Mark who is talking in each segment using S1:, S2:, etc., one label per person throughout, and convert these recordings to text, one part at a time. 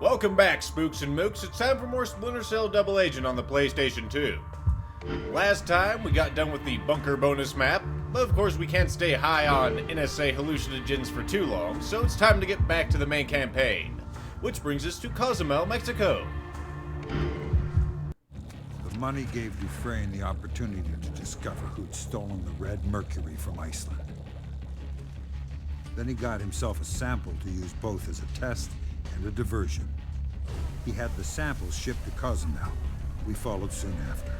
S1: Welcome back, Spooks and Mooks. It's time for more Splinter Cell Double Agent on the PlayStation 2. Last time, we got done with the bunker bonus map, but of course we can't stay high on NSA hallucinogens for too long, so it's time to get back to the main campaign. Which brings us to Cozumel, Mexico.
S2: The money gave Dufresne the opportunity to discover who'd stolen the red mercury from Iceland. Then he got himself a sample to use both as a test and a diversion. He had the samples shipped to Cozumel. We followed soon after.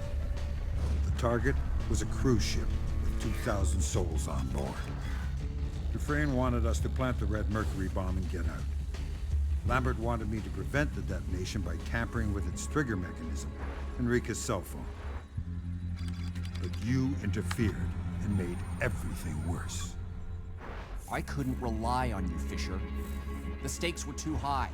S2: The target was a cruise ship with 2,000 souls on board. Dufresne wanted us to plant the red mercury bomb and get out. Lambert wanted me to prevent the detonation by tampering with its trigger mechanism, Enrique's cell phone. But you interfered and made everything worse.
S3: I couldn't rely on you, Fisher. The stakes were too high.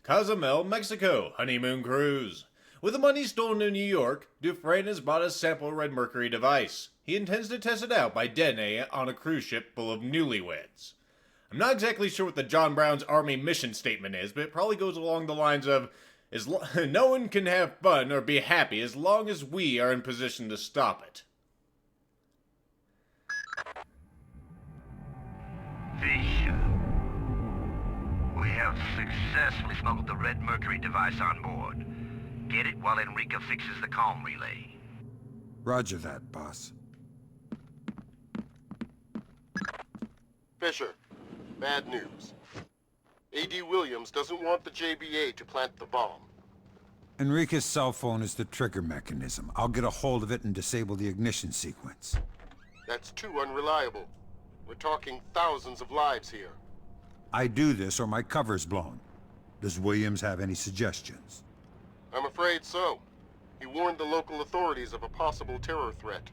S1: Cozumel, Mexico, honeymoon cruise. With the money stolen in New York, Dufresne has bought a sample red mercury device. He intends to test it out by detonating it on a cruise ship full of newlyweds. I'm not exactly sure what the John Brown's Army mission statement is, but it probably goes along the lines of, no one can have fun or be happy as long as we are in position to stop it.
S4: Fisher. We have successfully smuggled the red mercury device on board. Get it while Enrique fixes the comm relay.
S2: Roger that, boss.
S5: Fisher, bad news. A.D. Williams doesn't want the JBA to plant the bomb.
S2: Enrique's cell phone is the trigger mechanism. I'll get a hold of it and disable the ignition sequence.
S5: That's too unreliable. We're talking thousands of lives here.
S2: I do this or my cover's blown. Does Williams have any suggestions?
S5: I'm afraid so. He warned the local authorities of a possible terror threat.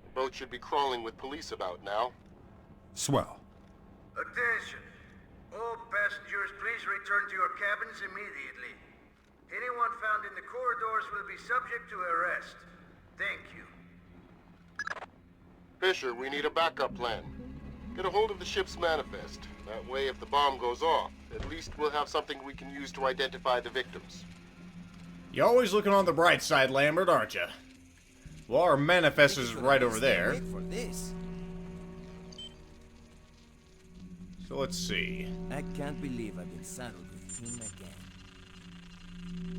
S5: The boat should be crawling with police about now.
S2: Swell.
S6: Attention! All passengers, please return to your cabins immediately. Anyone found in the corridors will be subject to arrest. Thank you.
S5: Fisher, we need a backup plan. Get a hold of the ship's manifest. That way, if the bomb goes off, at least we'll have something we can use to identify the victims.
S1: You're always looking on the bright side, Lambert, aren't you? Well, our manifest is right over there. So let's see.
S7: I can't believe I've been saddled with him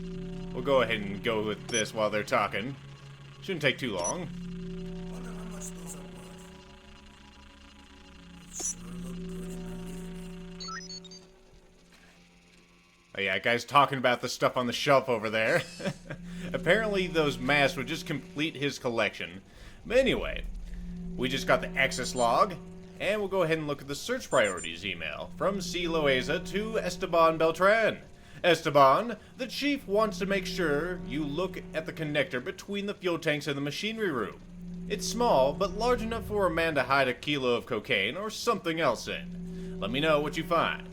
S7: again.
S1: We'll go ahead and go with this while they're talking. Shouldn't take too long.
S7: Wonder how much those are worth. They sure look good in my hand.
S1: Oh yeah, guy's talking about the stuff on the shelf over there. Apparently those masks would just complete his collection. But anyway, we just got the access log. And we'll go ahead and look at the search priorities email from C. Loaiza to Esteban Beltran. Esteban, the chief wants to make sure you look at the connector between the fuel tanks and the machinery room. It's small, but large enough for a man to hide a kilo of cocaine or something else in. Let me know what you find.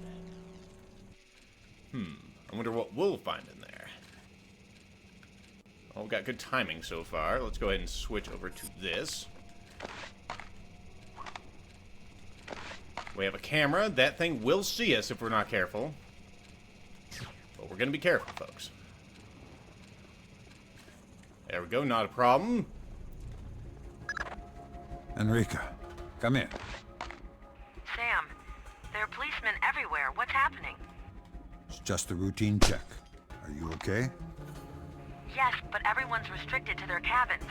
S1: I wonder what we'll find in there. Oh, we've got good timing so far. Let's go ahead and switch over to this. We have a camera. That thing will see us if we're not careful. But we're going to be careful, folks. There we go. Not a problem.
S2: Enrique, come in.
S8: Sam, there are policemen everywhere. What's happening?
S2: It's just a routine check. Are you okay?
S8: Yes, but everyone's restricted to their cabins.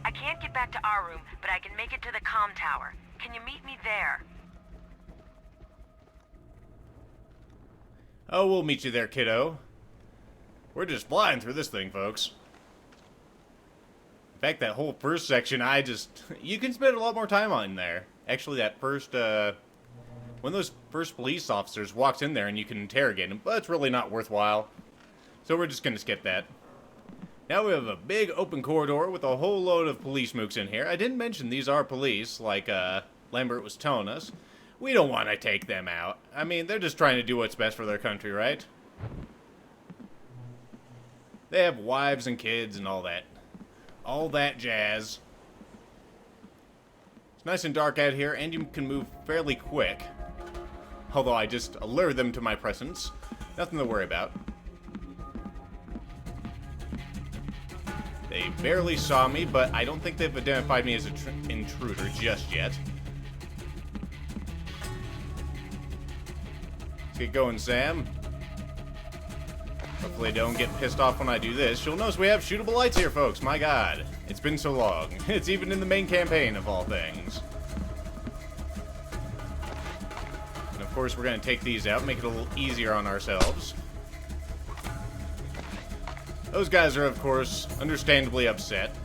S8: I can't get back to our room, but I can make it to the comm tower. Can you meet me there?
S1: Oh, we'll meet you there, kiddo. We're just flying through this thing, folks. In fact, that whole first section, you can spend a lot more time on there. Actually, that first, when those first police officers walks in there and you can interrogate them, but it's really not worthwhile. So we're just gonna skip that. Now we have a big open corridor with a whole load of police mooks in here. I didn't mention these are police, like, Lambert was telling us. We don't want to take them out. I mean, they're just trying to do what's best for their country, right? They have wives and kids and all that. All that jazz. It's nice and dark out here, and you can move fairly quick. Although I just alerted them to my presence. Nothing to worry about. They barely saw me, but I don't think they've identified me as an intruder just yet. Let's get going, Sam. Hopefully don't get pissed off when I do this. You'll notice we have shootable lights here, folks. My god. It's been so long. It's even in the main campaign, of all things. And of course, we're going to take these out, make it a little easier on ourselves. Those guys are, of course, understandably upset.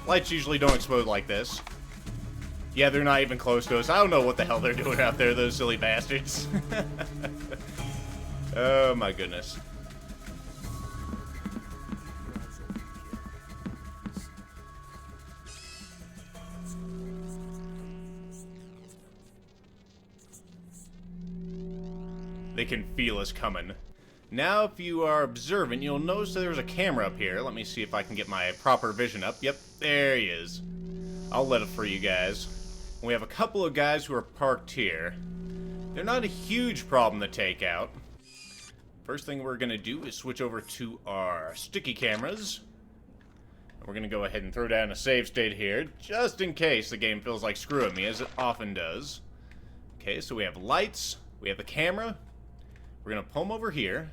S1: Lights usually don't explode like this. Yeah, they're not even close to us. I don't know what the hell they're doing out there, those silly bastards. Oh my goodness. They can feel us coming. Now, if you are observant, you'll notice that there's a camera up here. Let me see if I can get my proper vision up. Yep, there he is. I'll let it for you guys. We have a couple of guys who are parked here. They're not a huge problem to take out. First thing we're going to do is switch over to our sticky cameras. We're going to go ahead and throw down a save state here, just in case the game feels like screwing me, as it often does. Okay, so we have lights, we have the camera. We're going to pull them over here.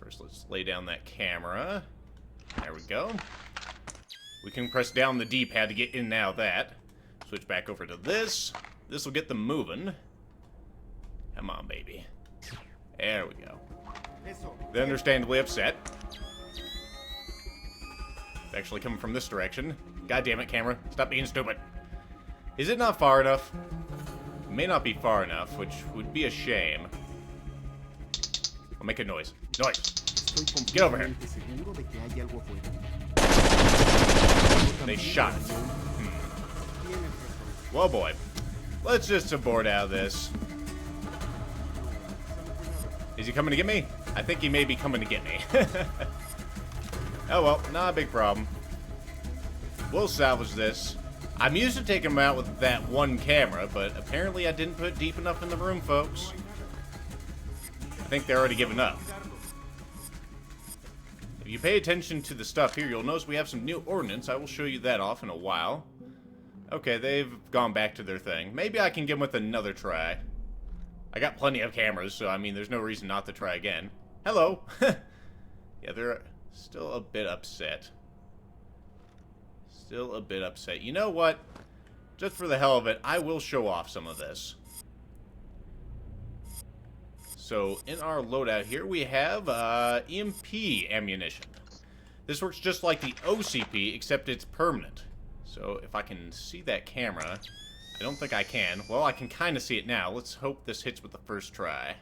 S1: First, let's lay down that camera. There we go. We can press down the D-pad to get in and out of that. Switch back over to this. This will get them moving. Come on, baby. There we go. They're understandably upset. It's actually coming from this direction. God damn it, camera. Stop being stupid. Is it not far enough? It may not be far enough, which would be a shame. I'll make a noise. Noise! Get over here. They shot it. Well, boy. Let's just abort out of this. Is he coming to get me? I think he may be coming to get me. Oh well, not a big problem. We'll salvage this. I'm used to taking him out with that one camera, but apparently I didn't put it deep enough in the room, folks. I think they're already giving up. If you pay attention to the stuff here, you'll notice we have some new ordnance. I will show you that off in a while. Okay, they've gone back to their thing. Maybe I can give them with another try. I got plenty of cameras, so I mean, there's no reason not to try again. Hello! Yeah, they're still a bit upset. Still a bit upset. You know what? Just for the hell of it, I will show off some of this. So, in our loadout here, we have EMP ammunition. This works just like the OCP, except it's permanent. So, if I can see that camera... I don't think I can. Well, I can kind of see it now. Let's hope this hits with the first try.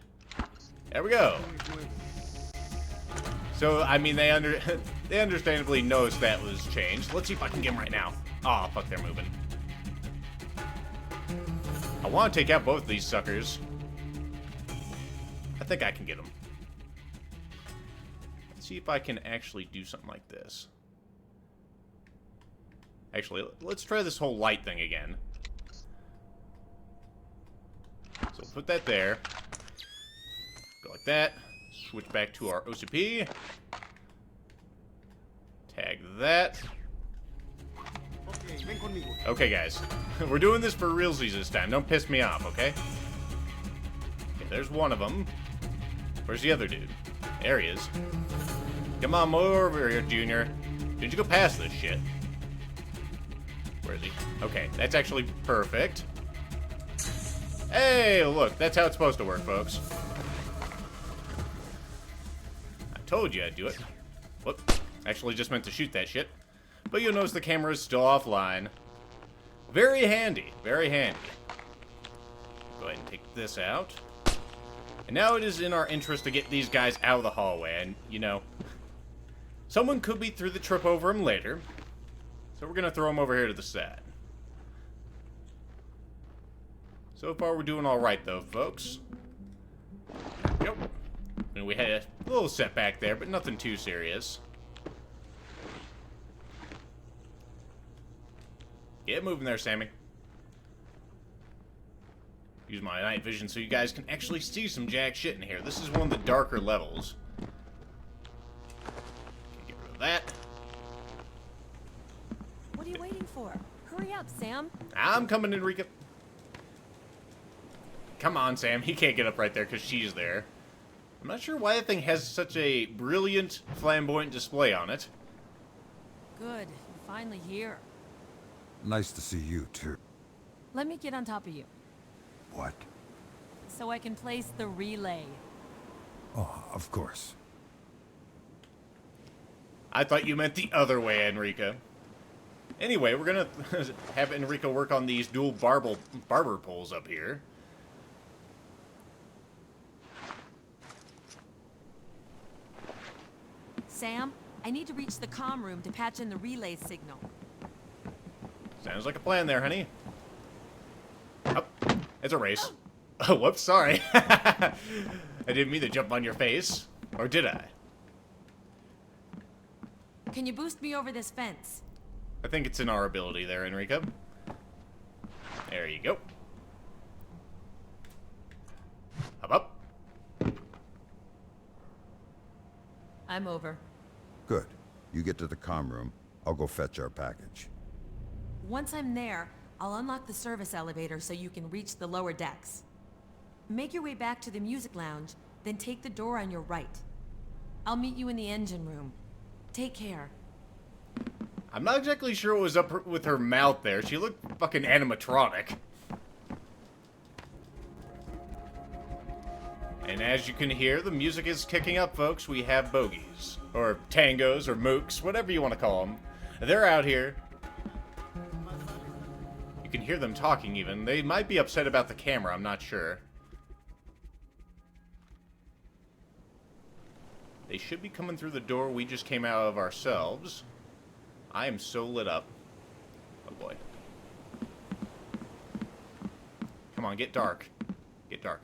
S1: There we go. So, I mean, they understandably noticed that was changed. Let's see if I can get them right now. Aw, oh, fuck, they're moving. I want to take out both of these suckers. I think I can get them. Let's see if I can actually do something like this. Actually, let's try this whole light thing again. So put that there. Go like that. Switch back to our OCP. Tag that. Okay, guys. We're doing this for realsies this time. Don't piss me off, okay? Okay, there's one of them. Where's the other dude? There he is. Come on, over here, Junior. Did you go past this shit? Where is he? Okay, that's actually perfect. Hey, look, that's how it's supposed to work, folks. I told you I'd do it. Whoop. Actually just meant to shoot that shit. But you'll notice the camera is still offline. Very handy, very handy. Go ahead and take this out. And now it is in our interest to get these guys out of the hallway. And, you know, someone could be through the trip over them later. So we're going to throw them over here to the side. So far, we're doing all right, though, folks. Yep. And we had a little setback there, but nothing too serious. Get moving there, Sammy. Use my night vision so you guys can actually see some jack shit in here. This is one of the darker levels. Okay, get rid of that.
S9: What are you waiting for? Hurry up, Sam.
S1: I'm coming, Enrica. Come on, Sam. He can't get up right there because she's there. I'm not sure why that thing has such a brilliant, flamboyant display on it.
S9: Good. You're finally here.
S2: Nice to see you, too.
S9: Let me get on top of you,
S2: What?
S9: so I can place the relay.
S2: Oh, of course.
S1: I thought you meant the other way, Enrica. Anyway, we're gonna have Enrica work on these dual barber poles up here.
S9: Sam, I need to reach the comm room to patch in the relay signal.
S1: Sounds like a plan there, honey. Oh, it's a race. Oh, whoops, sorry. I didn't mean to jump on your face. Or did I?
S9: Can you boost me over this fence?
S1: I think it's in our ability there, Enrica. There you go. Up.
S9: I'm over.
S2: Good. You get to the comm room. I'll go fetch our package.
S9: Once I'm there, I'll unlock the service elevator so you can reach the lower decks. Make your way back to the music lounge, then take the door on your right. I'll meet you in the engine room. Take care.
S1: I'm not exactly sure what was up with her mouth there. She looked fucking animatronic. And as you can hear, the music is kicking up, folks. We have bogies. Or tangos, or mooks, whatever you want to call them. They're out here. You can hear them talking even. They might be upset about the camera, I'm not sure. They should be coming through the door we just came out of ourselves. I am so lit up. Oh boy. Come on, get dark. Get dark.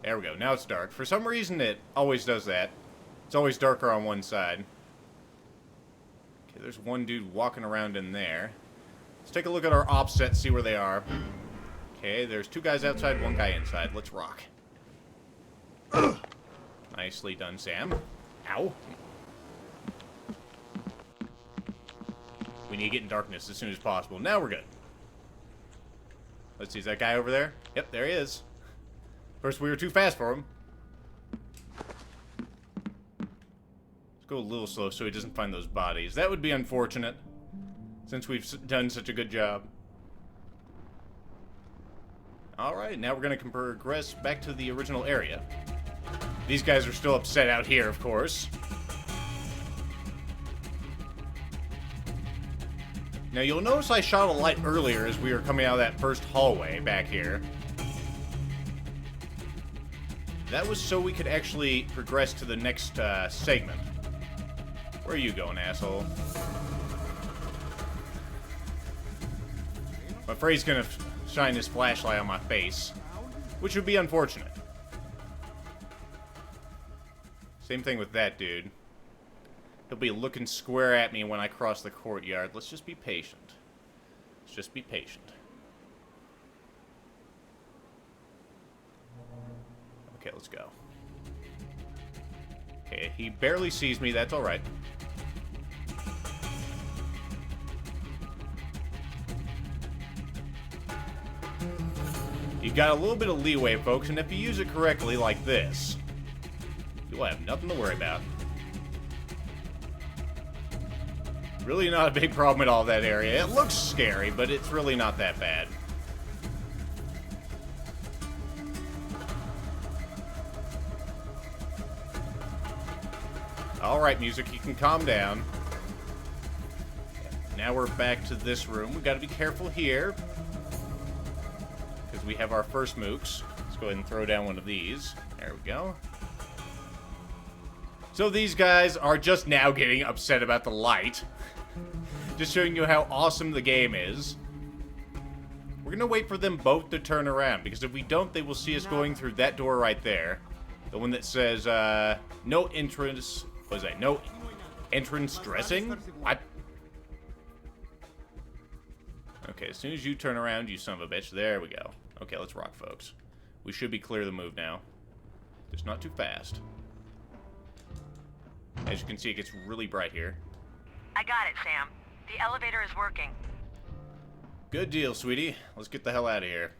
S1: There we go, now it's dark. For some reason it always does that. It's always darker on one side. Okay, there's one dude walking around in there. Let's take a look at our offset, see where they are. Okay, there's two guys outside, one guy inside. Let's rock. Nicely done, Sam. Ow. We need to get in darkness as soon as possible. Now we're good. Let's see, is that guy over there? Yep, there he is. First, we were too fast for him. Let's go a little slow so he doesn't find those bodies. That would be unfortunate, since we've done such a good job. Alright, now we're going to progress back to the original area. These guys are still upset out here, of course. Now, you'll notice I shot a light earlier as we were coming out of that first hallway back here. That was so we could actually progress to the next segment. Where are you going, asshole? I'm afraid he's gonna shine his flashlight on my face, which would be unfortunate. Same thing with that dude. He'll be looking square at me when I cross the courtyard. Let's just be patient. Let's just be patient. Okay, let's go. Okay, he barely sees me. That's alright. You've got a little bit of leeway, folks, and if you use it correctly like this, you'll have nothing to worry about. Really not a big problem at all, that area. It looks scary, but it's really not that bad. Alright, music, you can calm down. Now we're back to this room. We've got to be careful here, because we have our first mooks. Let's go ahead and throw down one of these. There we go. So these guys are just now getting upset about the light. Just showing you how awesome the game is. We're gonna wait for them both to turn around, because if we don't, they will see us going through that door right there. The one that says, no entrance... What is that? No entrance dressing? What? Okay, as soon as you turn around, you son of a bitch. There we go. Okay, let's rock, folks. We should be clear of the move now. Just not too fast. As you can see, it gets really bright here.
S8: I got it, Sam. The elevator is working.
S1: Good deal, sweetie. Let's get the hell out of here.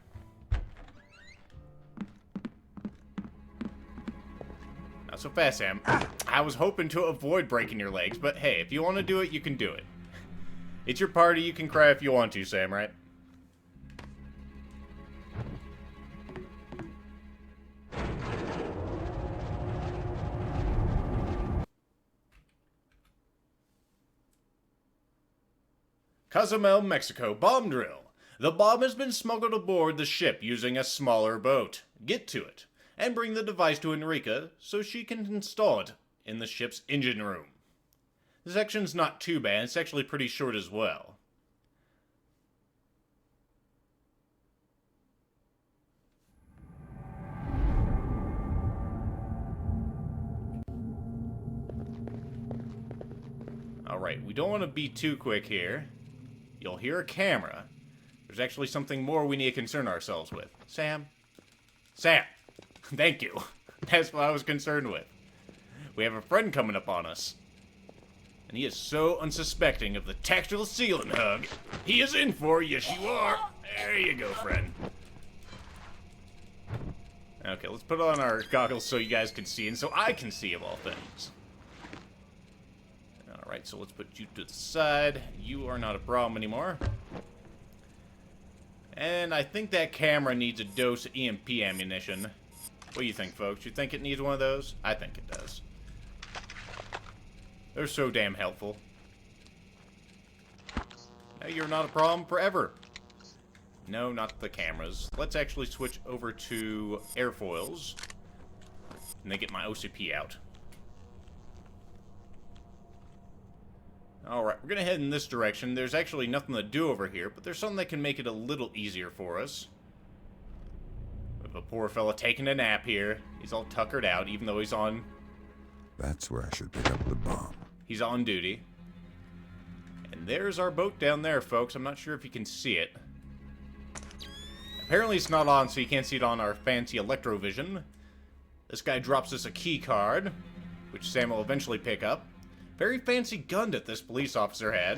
S1: Not so fast, Sam. I was hoping to avoid breaking your legs, but hey, if you want to do it, you can do it. It's your party, you can cry if you want to, Sam, right? Cozumel, Mexico, bomb drill. The bomb has been smuggled aboard the ship using a smaller boat. Get to it, and bring the device to Enrica so she can install it in the ship's engine room. The section's not too bad, it's actually pretty short as well. Alright, we don't want to be too quick here. You'll hear a camera. There's actually something more we need to concern ourselves with. Sam? Sam! Thank you. That's what I was concerned with. We have a friend coming up on us. And he is so unsuspecting of the tactile ceiling hug. He is in for you, yes you are. There you go, friend. Okay, let's put on our goggles so you guys can see, and so I can see of all things. Alright, so let's put you to the side. You are not a problem anymore. And I think that camera needs a dose of EMP ammunition. What do you think, folks? You think it needs one of those? I think it does. They're so damn helpful. Now you're not a problem forever. No, not the cameras. Let's actually switch over to airfoils. And then get my OCP out. Alright, we're gonna head in this direction. There's actually nothing to do over here, but there's something that can make it a little easier for us. We have a poor fella taking a nap here. He's all tuckered out, even though he's on...
S2: That's where I should pick up the bomb.
S1: He's on duty. And there's our boat down there, folks. I'm not sure if you can see it. Apparently it's not on, so you can't see it on our fancy electrovision. This guy drops us a key card, which Sam will eventually pick up. Very fancy gun that this police officer had.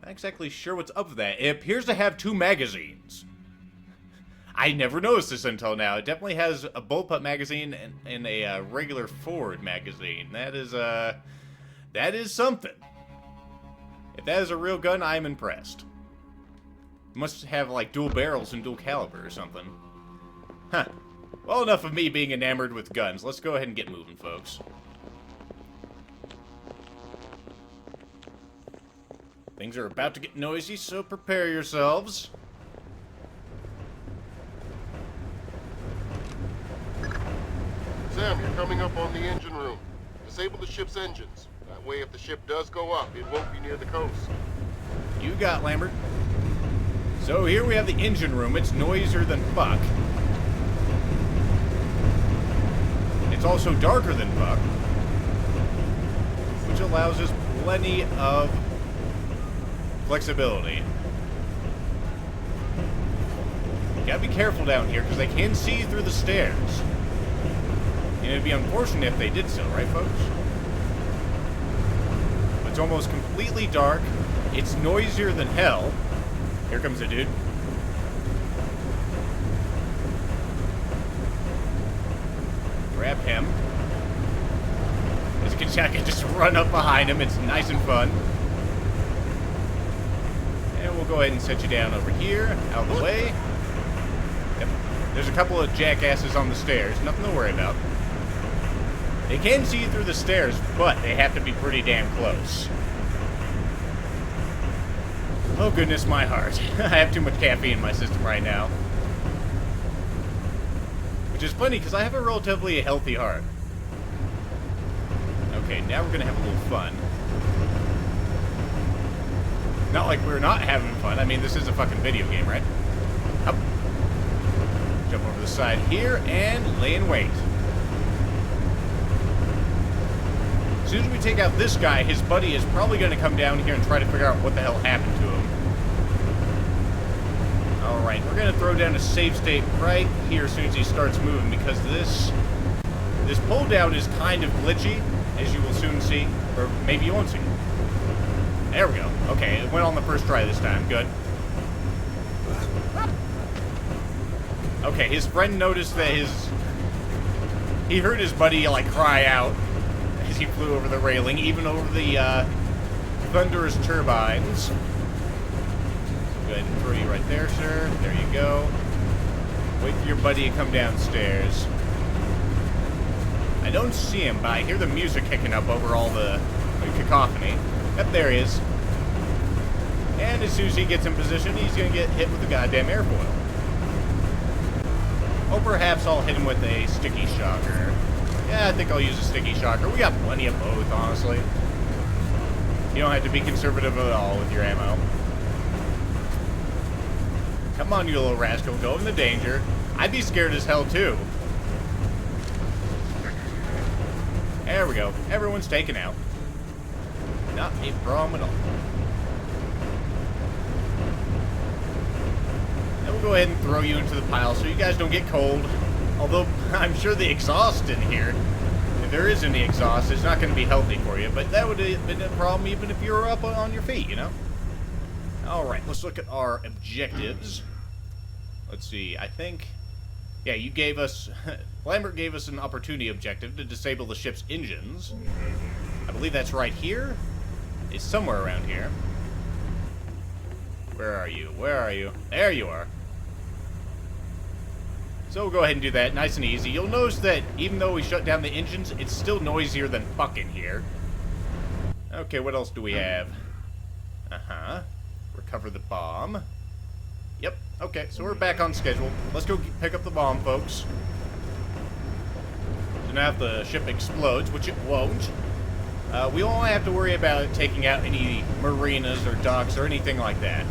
S1: Not exactly sure what's up with that. It appears to have 2 magazines. I never noticed this until now. It definitely has a bullpup magazine and a regular forward magazine. That is something. If that is a real gun, I'm impressed. It must have like dual barrels and dual caliber or something. Huh. Well, enough of me being enamored with guns. Let's go ahead and get moving, folks. Things are about to get noisy, so prepare yourselves.
S5: Sam, you're coming up on the engine room. Disable the ship's engines. That way, if the ship does go up, it won't be near the coast.
S1: You got Lambert. So here we have the engine room. It's noisier than fuck. It's also darker than fuck, which allows us plenty of flexibility. You gotta be careful down here, because they can see through the stairs. And it'd be unfortunate if they did so, right, folks? It's almost completely dark. It's noisier than hell. Here comes a dude. Grab him. As you can see, I can just run up behind him. It's nice and fun. And we'll go ahead and set you down over here, out of the way. Yep. There's a couple of jackasses on the stairs. Nothing to worry about. They can see through the stairs, but they have to be pretty damn close. Oh, goodness, my heart. I have too much caffeine in my system right now. Which is funny, because I have a relatively healthy heart. Okay, now we're going to have a little fun. Not like we're not having fun. I mean, this is a fucking video game, right? Up. Jump over the side here, and lay in wait. soon as we take out this guy, his buddy is probably going to come down here and try to figure out what the hell happened to him. Alright, we're going to throw down a save state right here as soon as he starts moving, because this pull down is kind of glitchy, as you will soon see. Or maybe you won't see. There we go. Okay, it went on the first try this time. Good. Okay, his friend noticed that he heard his buddy, like, cry out as he flew over the railing, even over the, thunderous turbines. Go ahead and throw you right there, sir. There you go. Wait for your buddy to come downstairs. I don't see him, but I hear the music kicking up over all the cacophony. Yep, there he is. And as soon as he gets in position, he's going to get hit with the goddamn airfoil. Or perhaps I'll hit him with a sticky shocker. Yeah, I think I'll use a sticky shocker. We got plenty of both, honestly. You don't have to be conservative at all with your ammo. Come on, you little rascal. Go into danger. I'd be scared as hell, too. There we go. Everyone's taken out. Not a problem at all. And we'll go ahead and throw you into the pile so you guys don't get cold. Although, I'm sure the exhaust in here, if there is any exhaust, it's not going to be healthy for you. But that would have been a problem even if you were up on your feet, you know? Alright, let's look at our objectives. Let's see, I think... Yeah, you gave us... Lambert gave us an opportunity objective to disable the ship's engines. I believe that's right here. It's somewhere around here. Where are you? Where are you? There you are. So we'll go ahead and do that, nice and easy. You'll notice that even though we shut down the engines, it's still noisier than fucking here. Okay, what else do we have? Uh-huh. Recover the bomb. Yep, okay, so we're back on schedule. Let's go pick up the bomb, folks. So now if the ship explodes, which it won't, we won't have to worry about it taking out any marinas or docks or anything like that.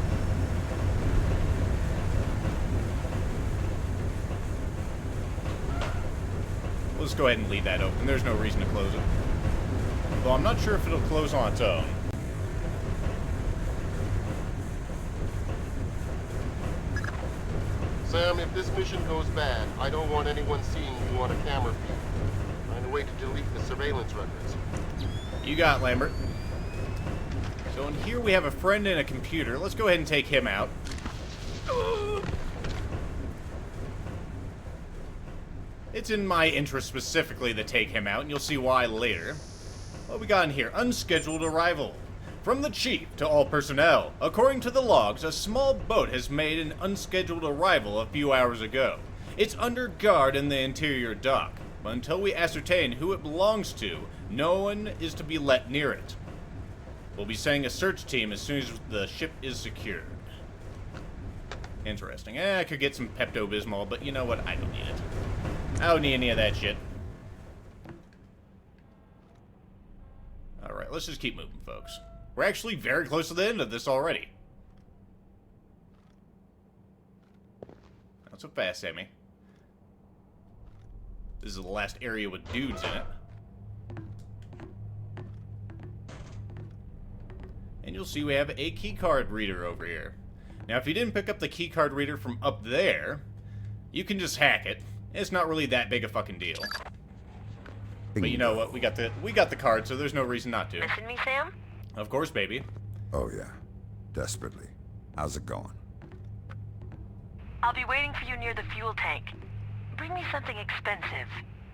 S1: Let's go ahead and leave that open. There's no reason to close it. Though I'm not sure if it'll close on its own.
S5: Sam, if this mission goes bad, I don't want anyone seeing you on a camera feed. Find a way to delete the surveillance records.
S1: You got it, Lambert. So in here we have a friend and a computer. Let's go ahead and take him out. It's in my interest specifically to take him out, and you'll see why later. What we got in here? Unscheduled arrival. From the chief to all personnel. According to the logs, a small boat has made an unscheduled arrival a few hours ago. It's under guard in the interior dock, but until we ascertain who it belongs to, no one is to be let near it. We'll be sending a search team as soon as the ship is secured. Interesting. I could get some Pepto-Bismol, but you know what? I don't need it. I don't need any of that shit. Alright, let's just keep moving, folks. We're actually very close to the end of this already. Not so fast, Sammy. This is the last area with dudes in it. And you'll see we have a keycard reader over here. Now, if you didn't pick up the keycard reader from up there, you can just hack it. It's not really that big a fucking deal. But you know what? We got the card, so there's no reason not to.
S8: Missing me, Sam?
S1: Of course, baby.
S2: Oh, yeah. Desperately. How's it going?
S8: I'll be waiting for you near the fuel tank. Bring me something expensive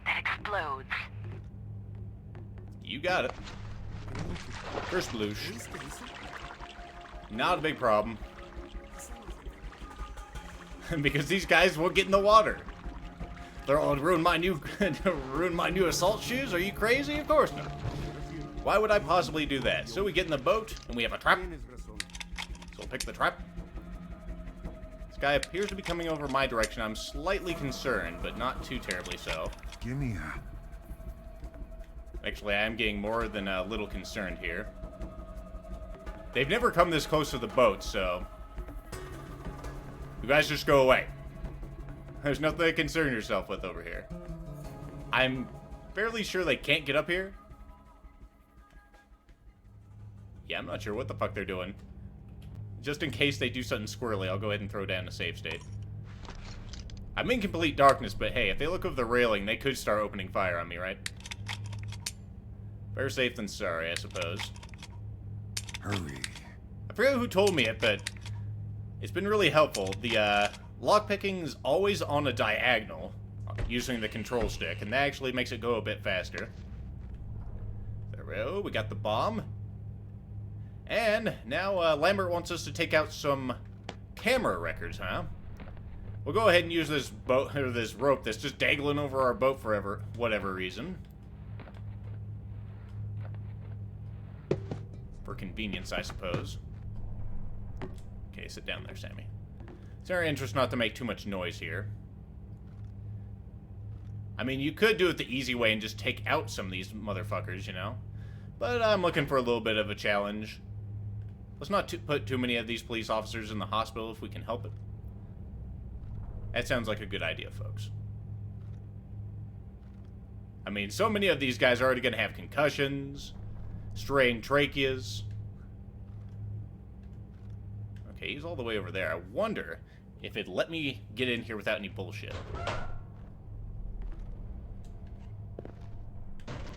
S8: that explodes.
S1: You got it. First bloosh. Not a big problem. Because these guys won't get in the water. They're all ruin my new assault shoes? Are you crazy? Of course not. Why would I possibly do that? So we get in the boat and we have a trap. So we'll pick the trap. This guy appears to be coming over my direction. I'm slightly concerned, but not too terribly so.
S2: Give me a...
S1: Actually, I am getting more than a little concerned here. They've never come this close to the boat, so... You guys just go away. There's nothing to concern yourself with over here. I'm fairly sure they can't get up here. Yeah, I'm not sure what the fuck they're doing. Just in case they do something squirrely, I'll go ahead and throw down a save state. I'm in complete darkness, but hey, if they look over the railing, they could start opening fire on me, right? Better safe than sorry, I suppose.
S2: Hurry.
S1: I forget who told me it, but it's been really helpful. The lockpicking's always on a diagonal using the control stick, and that actually makes it go a bit faster. There we go, we got the bomb. And now Lambert wants us to take out some camera records, huh? We'll go ahead and use this boat or this rope that's just dangling over our boat for whatever reason. For convenience, I suppose. Okay, sit down there, Sammy. It's in our interest not to make too much noise here. I mean, you could do it the easy way and just take out some of these motherfuckers, you know? But I'm looking for a little bit of a challenge. Let's not put too many of these police officers in the hospital if we can help it. That sounds like a good idea, folks. I mean, so many of these guys are already going to have concussions, strained tracheas. Okay, he's all the way over there. I wonder if it'd let me get in here without any bullshit.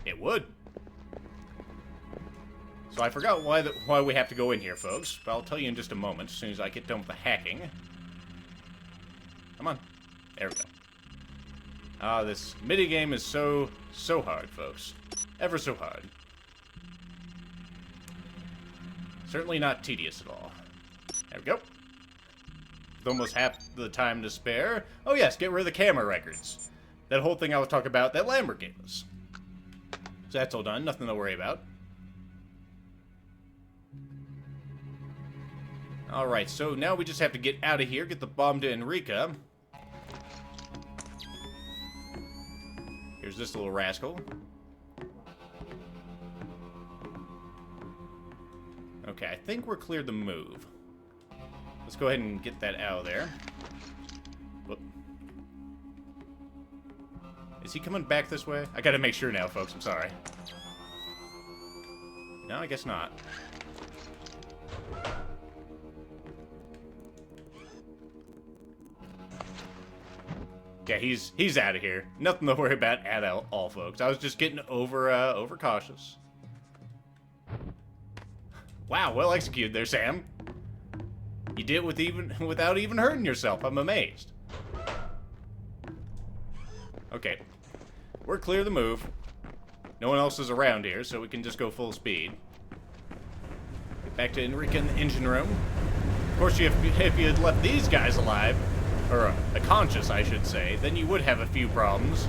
S1: It would. So I forgot why we have to go in here, folks. But I'll tell you in just a moment, as soon as I get done with the hacking. Come on. There we go. Ah, this minigame is so hard, folks. Ever so hard. Certainly not tedious at all. There we go. With almost half the time to spare. Oh yes, get rid of the camera records. That whole thing I was talking about that Lambert gave us. So that's all done. Nothing to worry about. Alright, so now we just have to get out of here, get the bomb to Enrica. Here's this little rascal. Okay, I think we're cleared to move. Let's go ahead and get that out of there. Whoop. Is he coming back this way? I gotta make sure now, folks. I'm sorry. No, I guess not. Yeah, he's out of here. Nothing to worry about at all, folks. I was just getting overcautious. Wow, well executed there, Sam. You did it without even hurting yourself. I'm amazed. Okay, we're clear of the move. No one else is around here, so we can just go full speed. Get back to Enrica in the engine room. Of course, if you had left these guys alive, or conscious, I should say, then you would have a few problems.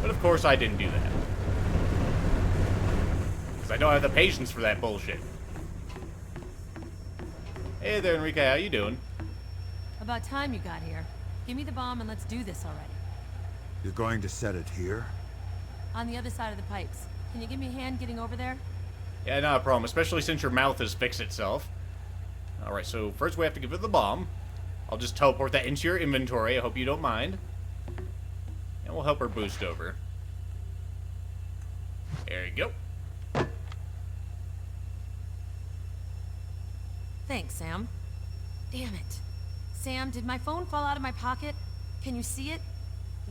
S1: But of course, I didn't do that. Because I don't have the patience for that bullshit. Hey there, Enrica, how you doing?
S9: About time you got here. Give me the bomb and let's do this already.
S2: You're going to set it here?
S9: On the other side of the pipes. Can you give me a hand getting over there?
S1: Yeah, not a problem, especially since your mouth has fixed itself. Alright, so first we have to give it the bomb. I'll just teleport that into your inventory. I hope you don't mind. And we'll help her boost over. There you go.
S9: Thanks, Sam. Damn it. Sam, did my phone fall out of my pocket? Can you see it?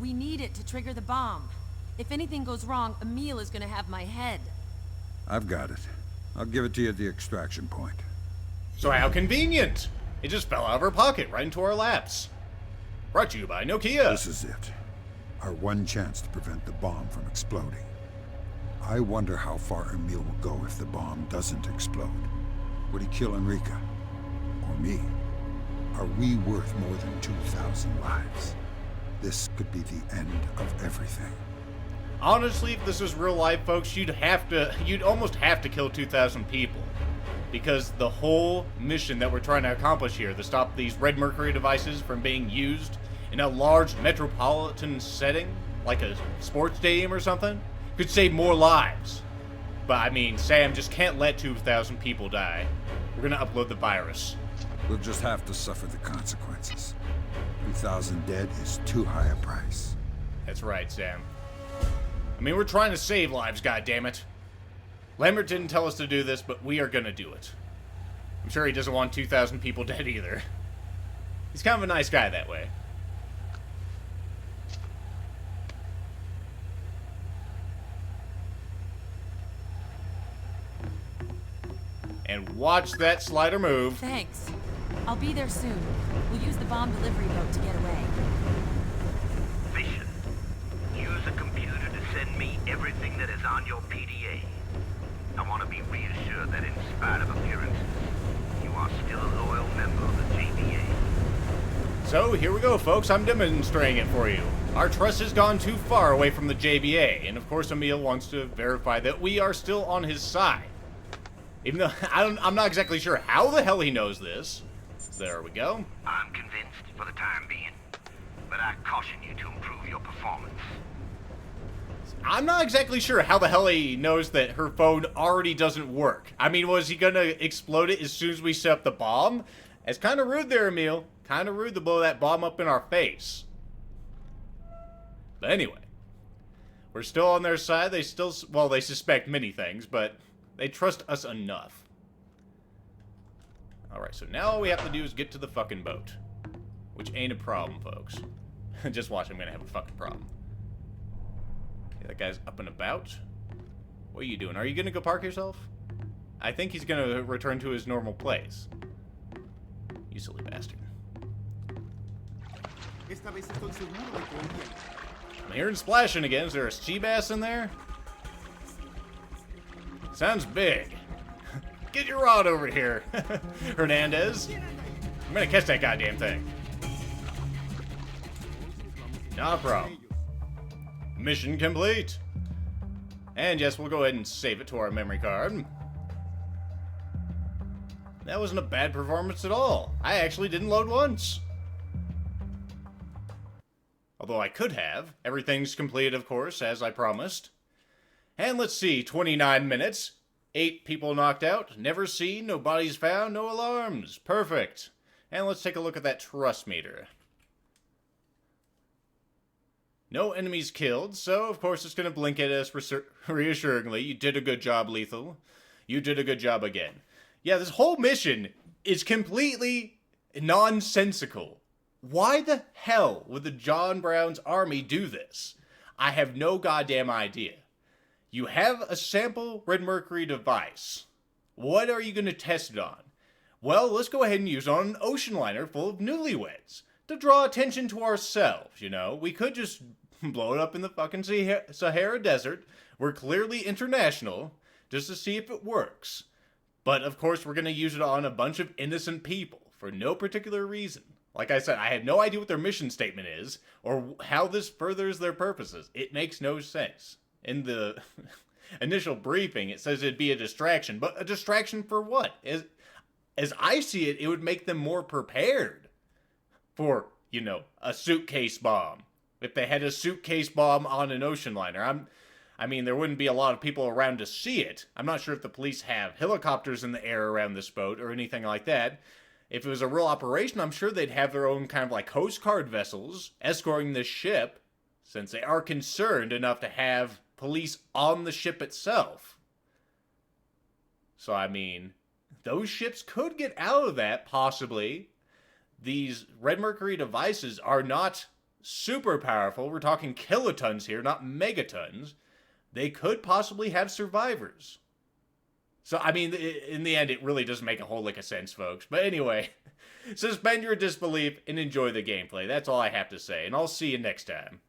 S9: We need it to trigger the bomb. If anything goes wrong, Emil is gonna have my head.
S2: I've got it. I'll give it to you at the extraction point.
S1: So how convenient! It just fell out of her pocket, right into our laps. Brought to you by Nokia.
S2: This is it. Our one chance to prevent the bomb from exploding. I wonder how far Emil will go if the bomb doesn't explode. Would he kill Enrica? Or me? Are we worth more than 2,000 lives? This could be the end of everything.
S1: Honestly, if this was real life, folks, you'd almost have to kill 2,000 people. Because the whole mission that we're trying to accomplish here, to stop these red mercury devices from being used in a large metropolitan setting, like a sports stadium or something, could save more lives. But I mean, Sam just can't let 2,000 people die. We're gonna upload the virus.
S2: We'll just have to suffer the consequences. 2,000 dead is too high a price.
S1: That's right, Sam. I mean, we're trying to save lives, goddammit. Lambert didn't tell us to do this, but we are gonna do it. I'm sure he doesn't want 2,000 people dead either. He's kind of a nice guy that way. And watch that slider move.
S9: Thanks. I'll be there soon. We'll use the bomb delivery boat to get away.
S4: Fisher, use a computer to send me everything that is on your PDA. I want to be reassured that in spite of appearances, you are still a loyal member of the JBA.
S1: So, here we go, folks. I'm demonstrating it for you. Our trust has gone too far away from the JBA, and of course Emil wants to verify that we are still on his side. Even though I'm not exactly sure how the hell he knows this. There we go.
S4: I'm convinced for the time being, but I caution you to improve your performance.
S1: I'm not exactly sure how the hell he knows that her phone already doesn't work. I mean, was he gonna explode it as soon as we set up the bomb? It's kind of rude there, Emil. Kind of rude to blow that bomb up in our face. But anyway, we're still on their side. They still, well, they suspect many things, but they trust us enough. Alright, so now all we have to do is get to the fucking boat. Which ain't a problem, folks. Just watch, I'm gonna have a fucking problem. Okay, that guy's up and about. What are you doing? Are you gonna go park yourself? I think he's gonna return to his normal place. You silly bastard. I'm hearing splashing again. Is there a sea bass in there? Sounds big. Get your rod over here, Hernandez. I'm gonna catch that goddamn thing. Not a problem. Mission complete. And yes, we'll go ahead and save it to our memory card. That wasn't a bad performance at all. I actually didn't load once. Although I could have. Everything's completed, of course, as I promised. And let's see, 29 minutes. 8 people knocked out. Never seen, no bodies found, no alarms. Perfect. And let's take a look at that trust meter. No enemies killed, so of course it's going to blink at us reassuringly. You did a good job, Lethal. You did a good job again. Yeah, this whole mission is completely nonsensical. Why the hell would the John Brown's army do this? I have no goddamn idea. You have a sample Red Mercury device. What are you going to test it on? Well, let's go ahead and use it on an ocean liner full of newlyweds. To draw attention to ourselves, you know. We could just blow it up in the fucking Sahara Desert. We're clearly international, just to see if it works. But, of course, we're going to use it on a bunch of innocent people, for no particular reason. Like I said, I have no idea what their mission statement is, or how this furthers their purposes. It makes no sense. In the initial briefing, it says it'd be a distraction. But a distraction for what? As I see it, it would make them more prepared for, you know, a suitcase bomb. If they had a suitcase bomb on an ocean liner, I mean, there wouldn't be a lot of people around to see it. I'm not sure if the police have helicopters in the air around this boat or anything like that. If it was a real operation, I'm sure they'd have their own kind of like Coast Guard vessels escorting this ship, since they are concerned enough to have police on the ship itself. So, I mean, those ships could get out of that, possibly. These Red Mercury devices are not super powerful. We're talking kilotons here, not megatons. They could possibly have survivors. So, I mean, in the end, it really doesn't make a whole lick of sense, folks. But anyway, suspend your disbelief and enjoy the gameplay. That's all I have to say, and I'll see you next time.